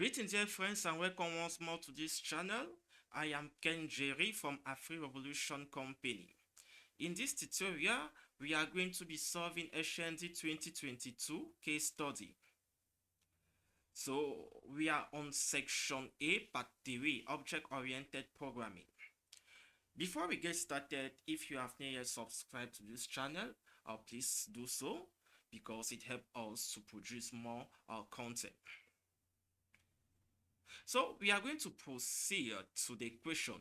Greetings dear friends and welcome once more to this channel. I am Ken Jerry from Afri Revolution Company. In this tutorial, we are going to be solving HND 2022 case study. So we are on section A, part 3, object-oriented programming. Before we get started, if you have not yet subscribed to this channel, please do so because it helps us to produce more content. So we are going to proceed to the question.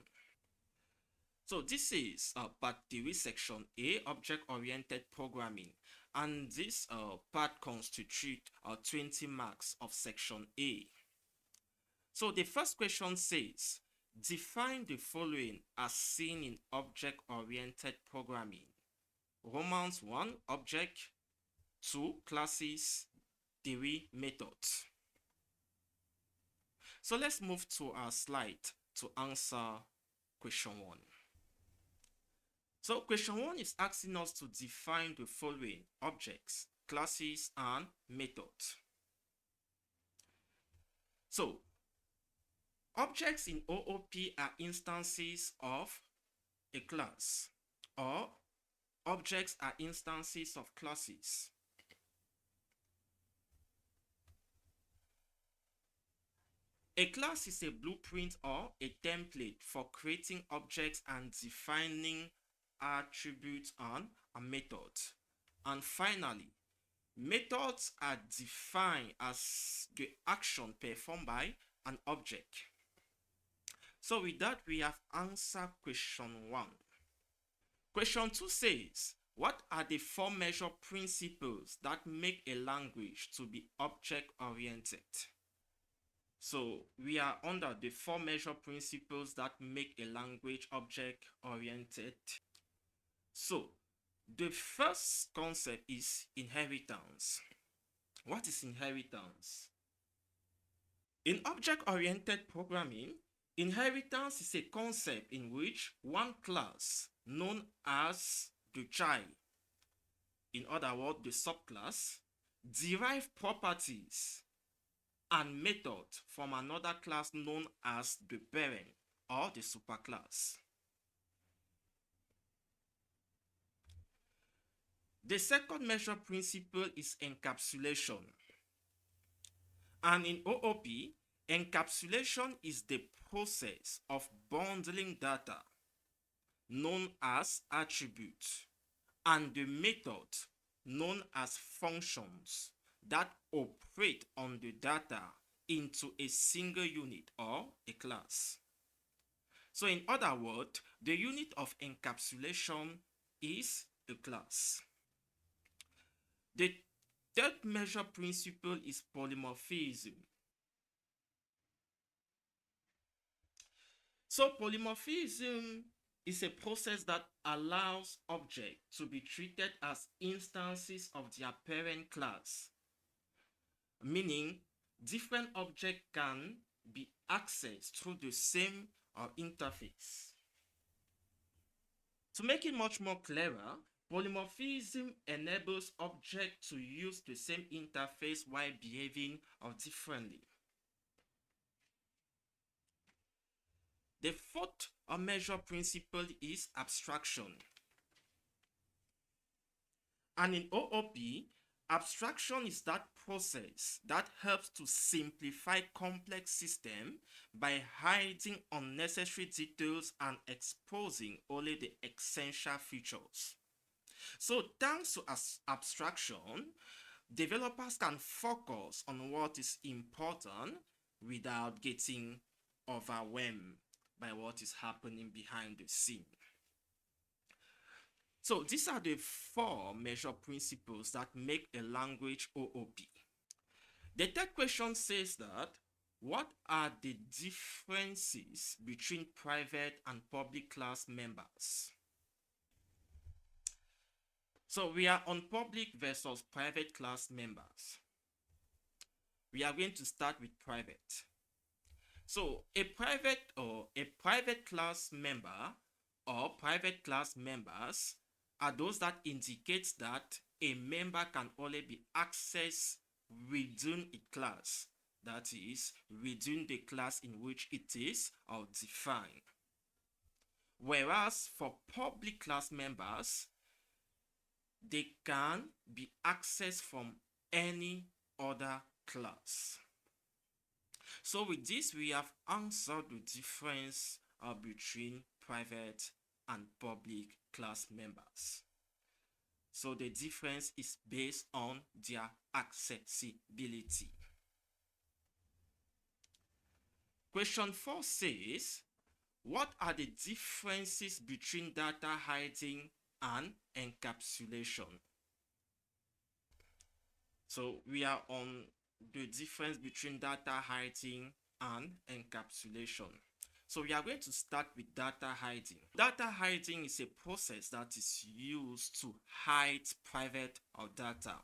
So this is part 3, section A, object-oriented programming, and this part constitutes 20 marks of section A. So the first question says, define the following as seen in object-oriented programming. Romans 1, object, 2, classes, 3, methods. So let's move to our slide to answer question 1. So question 1 is asking us to define the following objects, classes, and methods. So objects in OOP are instances of a class, or objects are instances of classes. A class is a blueprint or a template for creating objects and defining attributes and a method. And finally, methods are defined as the action performed by an object. So with that, we have answered question 1. Question 2 says, what are the 4 measure principles that make a language to be object-oriented? So we are under the 4 measure principles that make a language object-oriented. So the first concept is inheritance. What is inheritance? In object-oriented programming, inheritance is a concept in which one class, known as the child, in other words, the subclass, derive properties and method from another class known as the parent or the superclass. The second measure principle is encapsulation. And in OOP, encapsulation is the process of bundling data known as attributes and the method known as functions that operate on the data into a single unit or a class. So in other words, the unit of encapsulation is a class. The third measure principle is polymorphism. So polymorphism is a process that allows objects to be treated as instances of their parent class, meaning different objects can be accessed through the same interface. To make it much more clearer, polymorphism enables objects to use the same interface while behaving differently. The fourth measure principle is abstraction. And in OOP, abstraction is that process that helps to simplify complex systems by hiding unnecessary details and exposing only the essential features. So thanks to abstraction, developers can focus on what is important without getting overwhelmed by what is happening behind the scene. So these are the 4 measure principles that make a language OOP. The third question says that, what are the differences between private and public class members? So we are on public versus private class members. We are going to start with private. So a private class member or private class members are those that indicate that a member can only be accessed within a class. that is within the class in which it is defined. Whereas for public class members, they can be accessed from any other class. So with this, we have answered the difference between private and public class members. So the difference is based on their accessibility. Question 4 says, what are the differences between data hiding and encapsulation? So we are on the difference between data hiding and encapsulation. So we are going to start with data hiding. Data hiding is a process that is used to hide private data.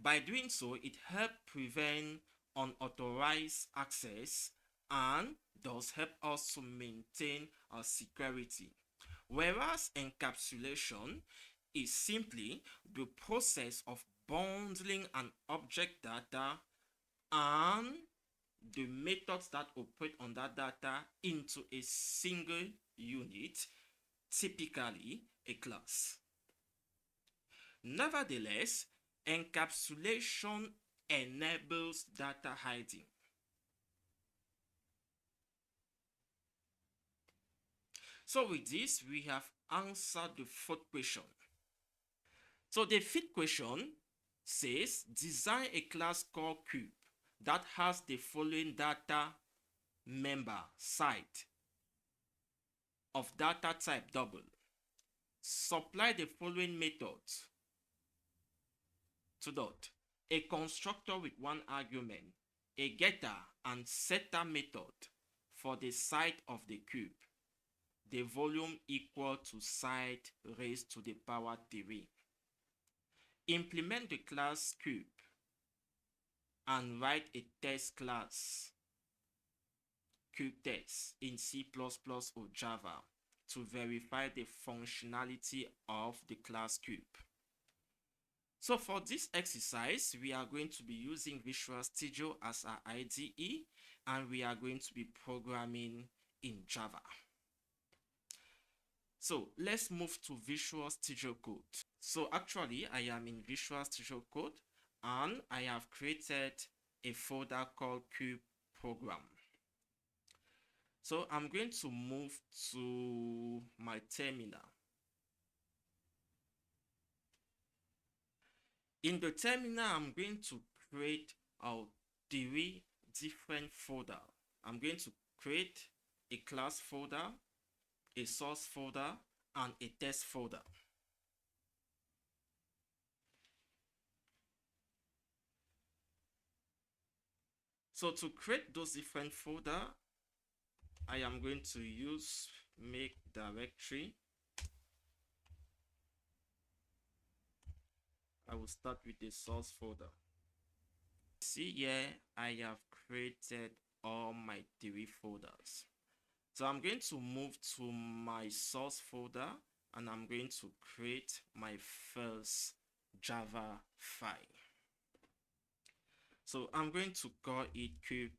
By doing so, it helps prevent unauthorized access and does help us to maintain our security. Whereas encapsulation is simply the process of bundling an object data and the methods that operate on that data into a single unit, typically a class. Nevertheless, encapsulation enables data hiding. So with this, we have answered the fourth question. So the fifth question says, design a class called cube that has the following data member site of data type double. Supply the following methods to dot. A constructor with one argument, a getter and setter method for the site of the cube. The volume equal to site raised to the power 3. Implement the class cube and write a test class cube test in C++ or Java to verify the functionality of the class cube. So for this exercise, we are going to be using Visual Studio as our IDE, and we are going to be programming in Java. So let's move to Visual Studio Code. So actually, I am in Visual Studio Code, and I have created a folder called Cube Program. So I'm going to move to my terminal. In the terminal, I'm going to create 3 different folders. I'm going to create a class folder, a source folder, and a test folder. So to create those different folders, I am going to use make directory. I will start with the source folder. See here, I have created all my 3 folders. So I'm going to move to my source folder, and I'm going to create my first Java file. So I'm going to call it cube.java.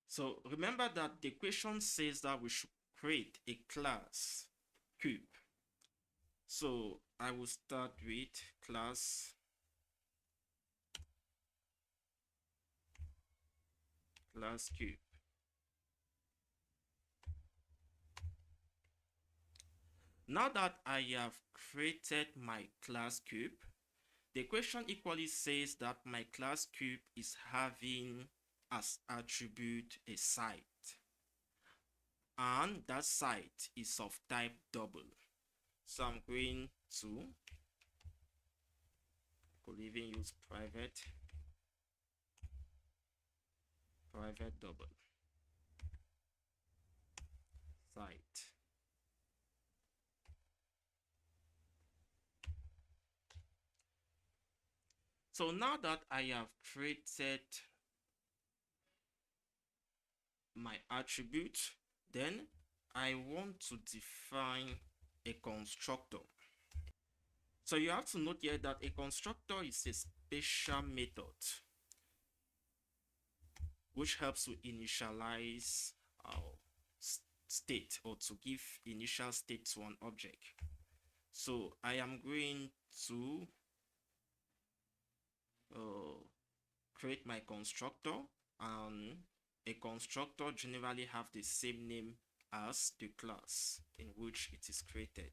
So remember that the question says that we should create a class cube. So I will start with class cube. Now that I have created my class cube, the question equally says that my class cube is having as attribute a site, and that site is of type double. So I'm going to could even use private double site. So now that I have created my attribute, then I want to define a constructor. So you have to note here that a constructor is a special method which helps to initialize our state, or to give initial state to an object. So I am going to create my constructor, and a constructor generally have the same name as the class in which it is created,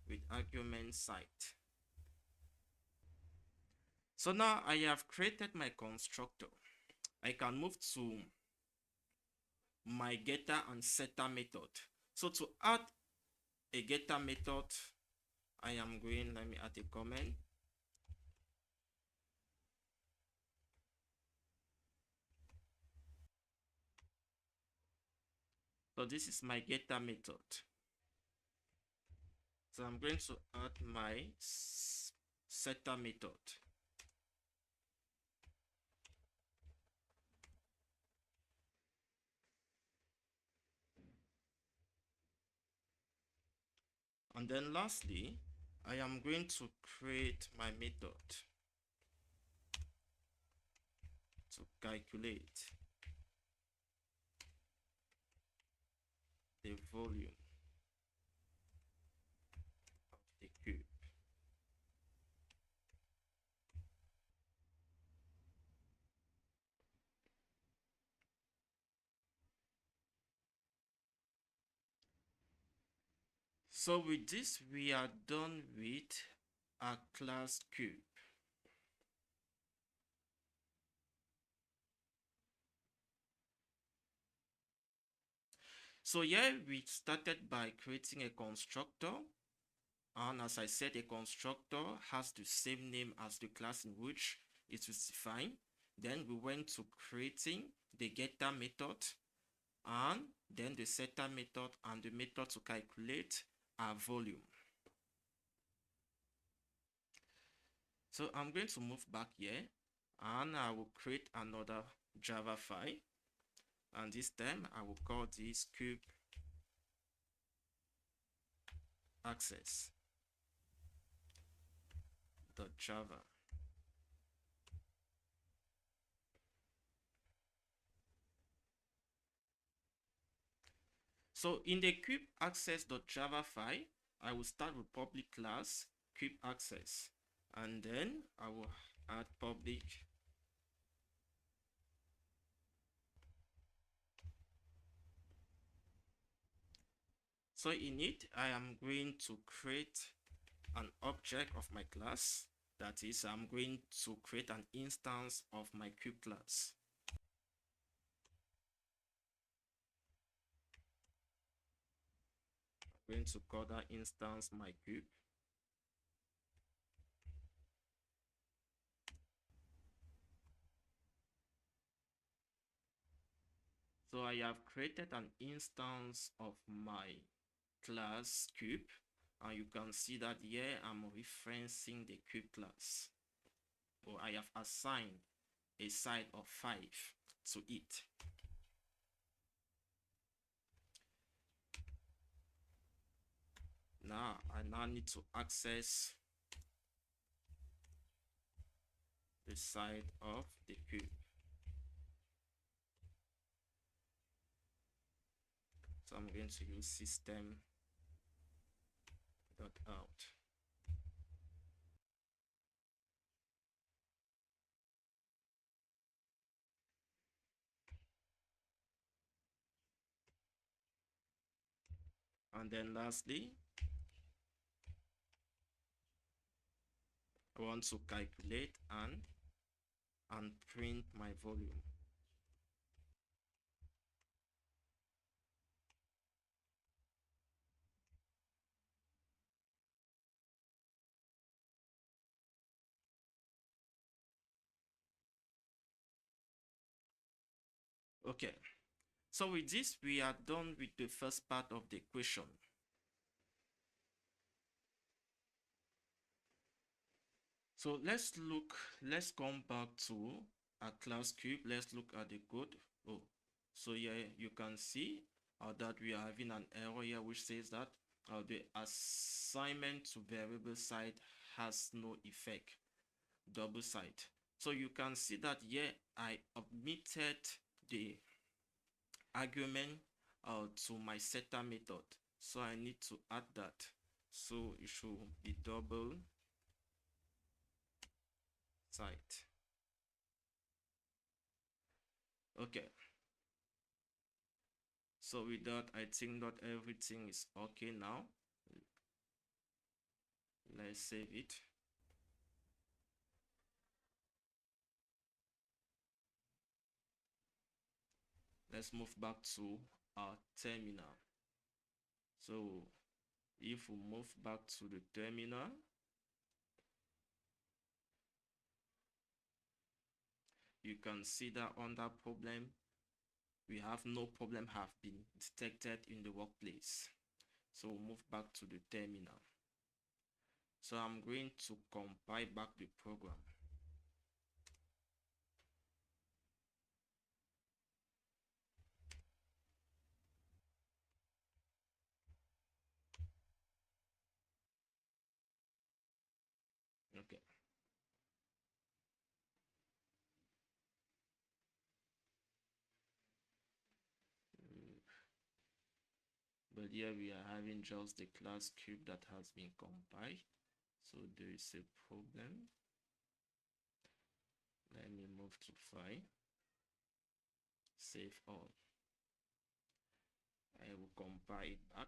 with argument site. So now I have created my constructor. I can move to my getter and setter method. So to add a getter method, I am going, let me add a comment. So this is my getter method. So I'm going to add my setter method. And then lastly, I am going to create my method to calculate the volume of the cube. So with this, we are done with our class cube. So here we started by creating a constructor, and as I said, a constructor has the same name as the class in which it was defined. Then we went to creating the getter method, and then the setter method, and the method to calculate our volume. So I'm going to move back here, and I will create another Java file, and this time I will call this cube access.java. So in the cube access.java file, I will start with public class cube access, and then I will add public So in it, I am going to create an object of my class. That is, I'm going to create an instance of my cube class. I'm going to call that instance my cube. So I have created an instance of my class cube, and you can see that here I'm referencing the cube class, or I have assigned a size of 5 to it. Now I need to access the side of the cube. So I'm going to use system.out. And then lastly, I want to calculate and print my volume. Okay, so with this, we are done with the first part of the equation. So let's come back to our class cube. Let's look at the code. Oh, so yeah, you can see that we are having an error here which says that the assignment to variable side has no effect, double side. So you can see that here I omitted the argument to my setter method, so I need to add that. So it should be double side. Okay, so with that I think that everything is okay now. Let's save it. Let's move back to our terminal. So if we move back to the terminal, you can see that under problem, we have no problem have been detected in the workplace. So we'll move back to the terminal. So I'm going to compile back the program. Okay. But here we are having just the class cube that has been compiled. So there is a problem. Let me move to file, save all. I will compile it back.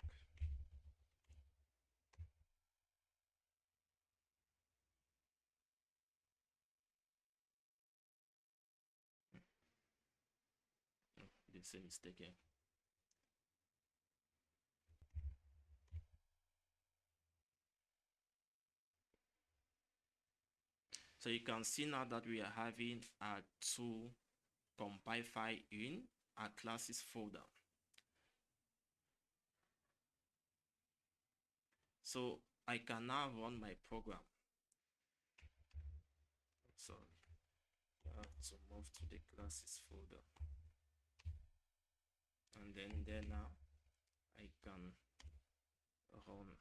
Oh, the same mistake here. So you can see now that we are having a two compile file in our classes folder. So I can now run my program. So I have to move to the classes folder. And then there now I can run.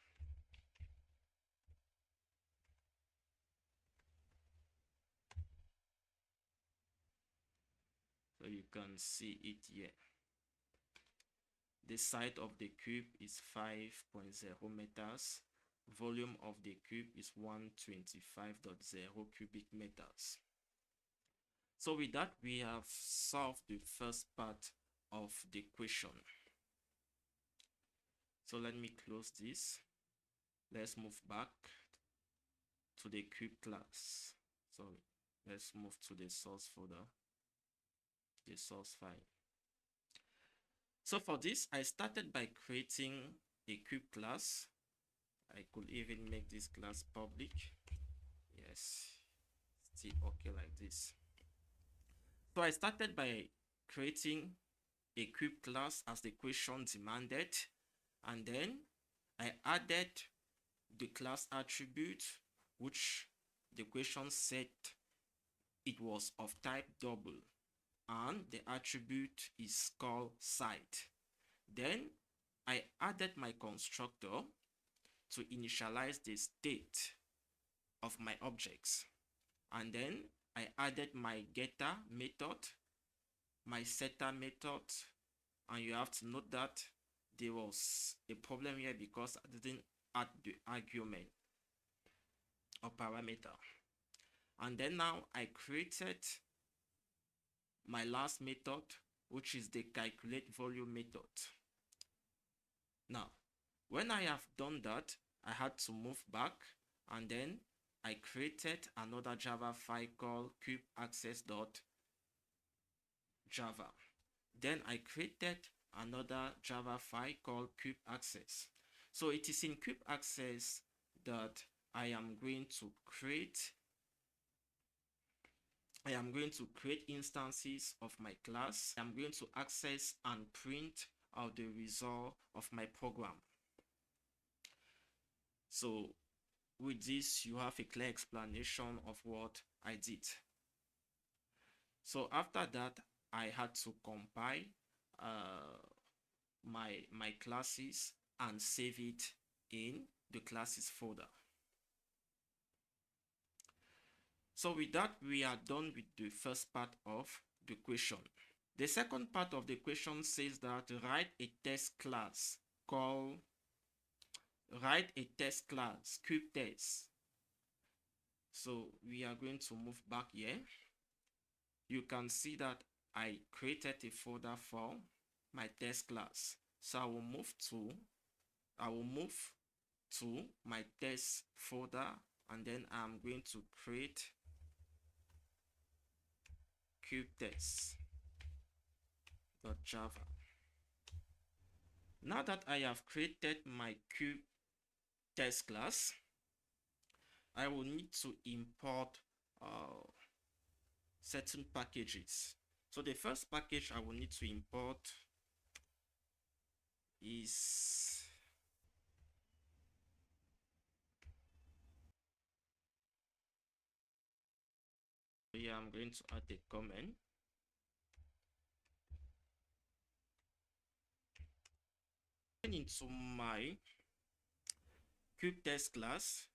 So you can see it here. The size of the cube is 5.0 meters. Volume of the cube is 125.0 cubic meters. So with that, we have solved the first part of the question. So let me close this. Let's move back to the cube class. So let's move to the source folder, the source file. So for this, I started by creating a cube class. I could even make this class public. Yes, still okay like this. So I started by creating a cube class as the question demanded, and then I added the class attribute, which the question said it was of type double, and the attribute is called site. Then I added my constructor to initialize the state of my objects, and then I added my getter method, my setter method, and you have to note that there was a problem here because I didn't add the argument or parameter. And then now I created my last method, which is the calculate volume method. Now, when I have done that, I had to move back, and then I created another Java file called cubeaccess.java. Then I created another Java file called cubeaccess. So it is in cubeaccess that I am going to create instances of my class. I'm going to access and print out the result of my program. So with this, you have a clear explanation of what I did. So after that, I had to compile my classes and save it in the classes folder. So with that, we are done with the first part of the question. The second part of the question says that write a test class script test. So we are going to move back here. You can see that I created a folder for my test class. So I will move to my test folder, and then I'm going to create cubetest.java. Now that I have created my cube test class, I will need to import certain packages. So the first package I will need to import is here. I'm going to add a comment. Into my cube test class,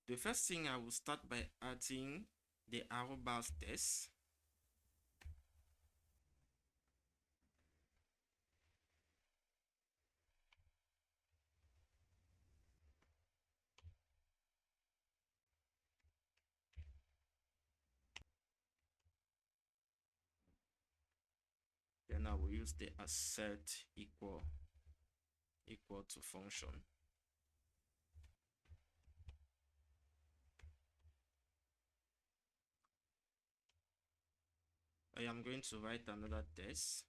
the first thing I will start by adding the arrow bars test. Then I will use the assert equal to function. I am going to write another test.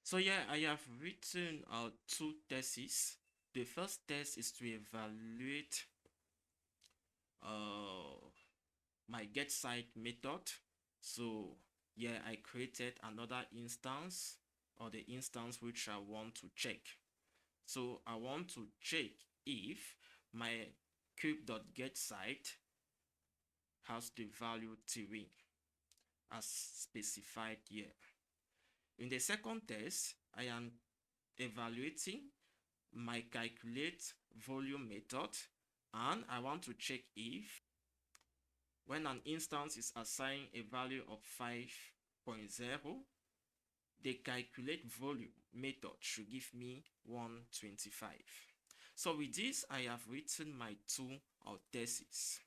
So yeah, I have written two tests. The first test is to evaluate my get site method. So yeah, I created another instance, or the instance which I want to check. So I want to check if my cube.getSite has the value terrain as specified here. In the second test, I am evaluating my calculate volume method, and I want to check if when an instance is assigned a value of 5.0, the calculate volume method should give me 125. So with this, I have written my two tests.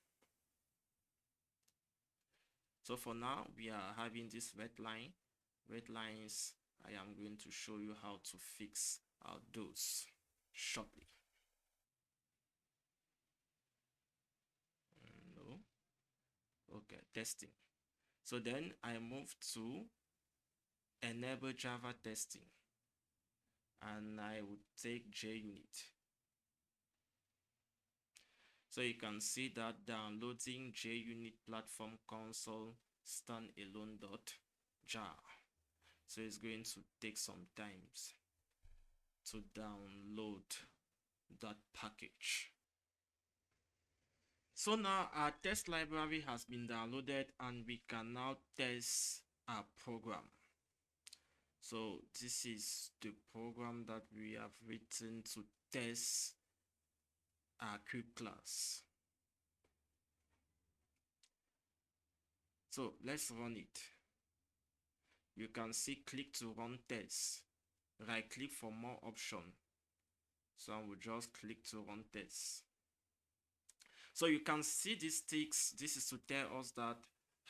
So for now, we are having this red lines. I am going to show you how to fix those shortly. No. Okay, testing. So then I move to enable Java testing, and I would take JUnit. So you can see that downloading JUnit platform console standalone.jar. So it's going to take some time to download that package. So now our test library has been downloaded, and we can now test our program. So this is the program that we have written to test our cube class. So let's run it. You can see click to run test. Right click for more option. So I will just click to run test. So you can see this ticks. This is to tell us that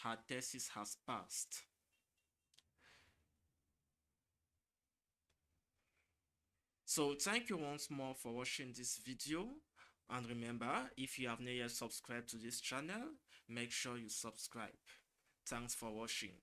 our test has passed. So thank you once more for watching this video, and remember, if you have not yet subscribed to this channel, make sure you subscribe. Thanks for watching.